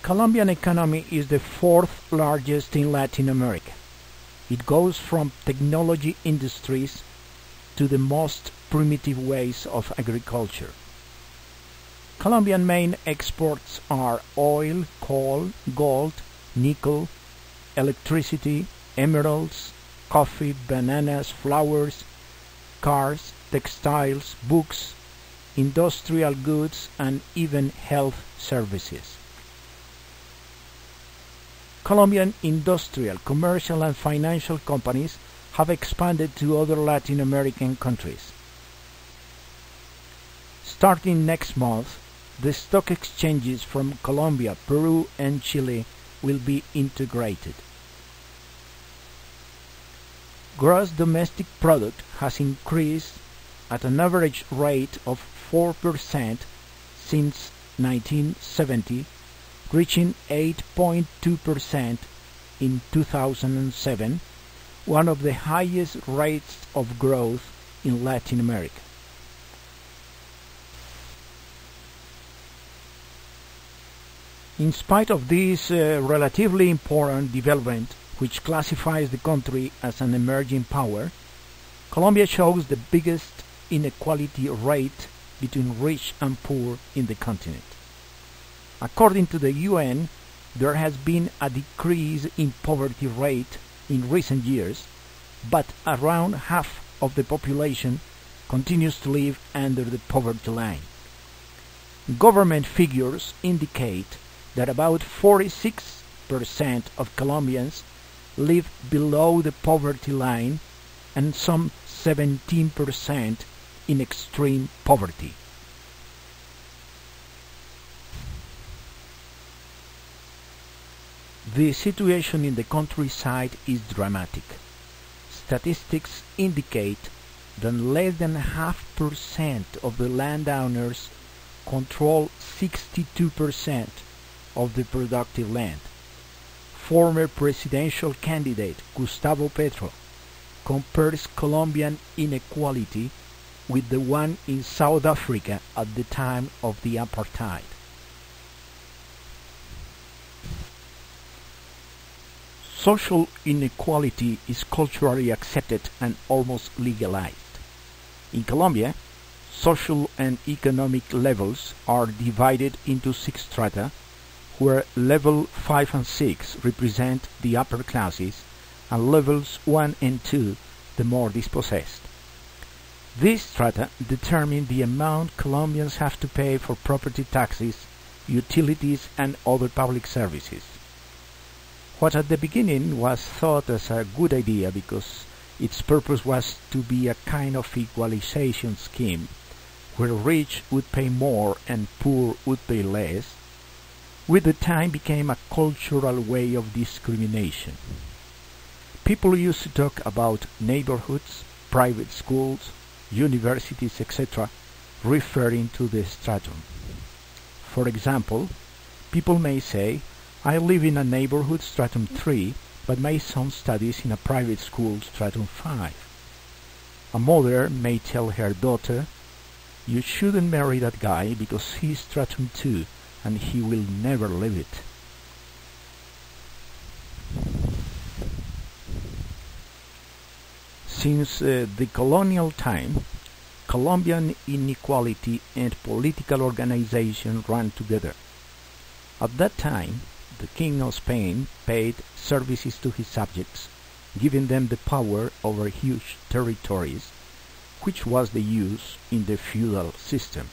Colombian economy is the fourth largest in Latin America. It goes from technology industries to the most primitive ways of agriculture. Colombian main exports are oil, coal, gold, nickel, electricity, emeralds, coffee, bananas, flowers, cars, textiles, books, industrial goods, and even health services. Colombian industrial, commercial, and financial companies have expanded to other Latin American countries. Starting next month, the stock exchanges from Colombia, Peru, and Chile will be integrated. Gross domestic product has increased at an average rate of 4% since 1970, reaching 8.2% in 2007, one of the highest rates of growth in Latin America. In spite of this relatively important development, which classifies the country as an emerging power, Colombia shows the biggest inequality rate between rich and poor in the continent. According to the UN, there has been a decrease in poverty rate in recent years, but around half of the population continues to live under the poverty line. Government figures indicate that about 46% of Colombians live below the poverty line and some 17% in extreme poverty. The situation in the countryside is dramatic. Statistics indicate that less than 0.5% of the landowners control 62% of the productive land. Former presidential candidate Gustavo Petro compares Colombian inequality with the one in South Africa at the time of the apartheid. Social inequality is culturally accepted and almost legalized. In Colombia, social and economic levels are divided into 6 strata, where level 5 and 6 represent the upper classes, and levels 1 and 2 the more dispossessed. These strata determine the amount Colombians have to pay for property taxes, utilities, and other public services. What at the beginning was thought as a good idea because its purpose was to be a kind of equalization scheme, where rich would pay more and poor would pay less, with the time became a cultural way of discrimination. People used to talk about neighborhoods, private schools, universities, etc., referring to the stratum. For example, people may say, I live in a neighborhood stratum 3, but my son studies in a private school stratum 5. A mother may tell her daughter, you shouldn't marry that guy because he's stratum 2 and he will never leave it. Since the colonial time, Colombian inequality and political organization ran together. At that time, the King of Spain paid services to his subjects, giving them the power over huge territories, which was the use in the feudal system.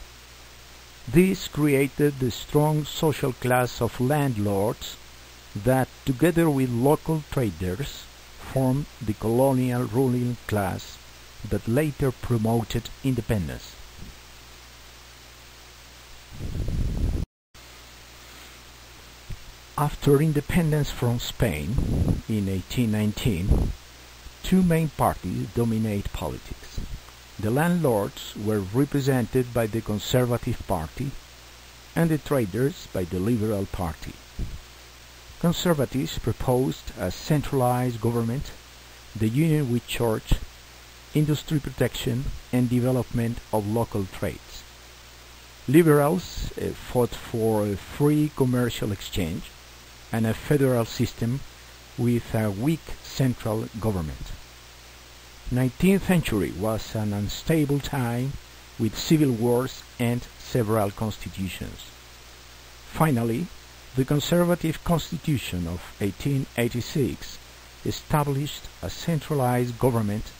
This created the strong social class of landlords that, together with local traders, formed the colonial ruling class that later promoted independence. After independence from Spain in 1819, 2 main parties dominate politics. The landlords were represented by the Conservative Party and the traders by the Liberal Party. Conservatives proposed a centralized government, the union with church, industry protection, and development of local trades. Liberals fought for a free commercial exchange and a federal system with a weak central government. 19th century was an unstable time with civil wars and several constitutions. Finally, the conservative constitution of 1886 established a centralized government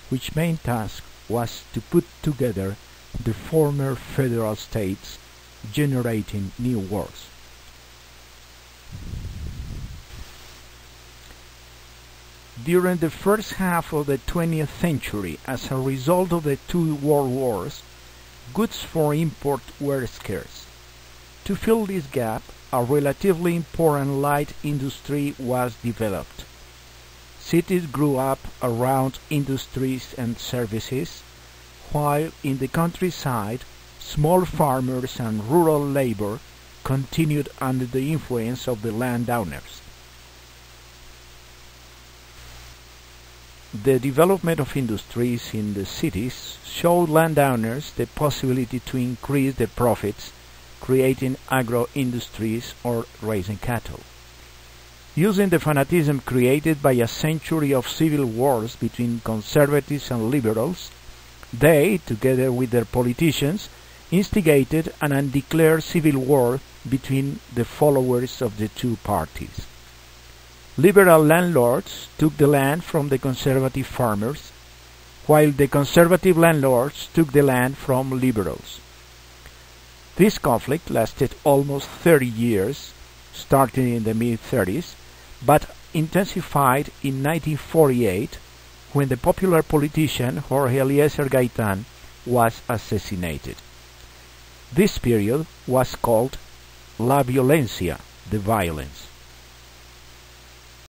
which main task was to put together the former federal states, generating new wars. During the first half of the 20th century, as a result of the two world wars, goods for import were scarce. To fill this gap, a relatively important light industry was developed. Cities grew up around industries and services, while in the countryside, small farmers and rural labor continued under the influence of the landowners. The development of industries in the cities showed landowners the possibility to increase their profits, creating agro-industries or raising cattle. Using the fanatism created by a century of civil wars between conservatives and liberals, they, together with their politicians, instigated an undeclared civil war between the followers of the two parties. Liberal landlords took the land from the conservative farmers, while the conservative landlords took the land from liberals. This conflict lasted almost 30 years, starting in the mid-30s, but intensified in 1948 when the popular politician Jorge Eliezer Gaitán was assassinated. This period was called La Violencia, the violence.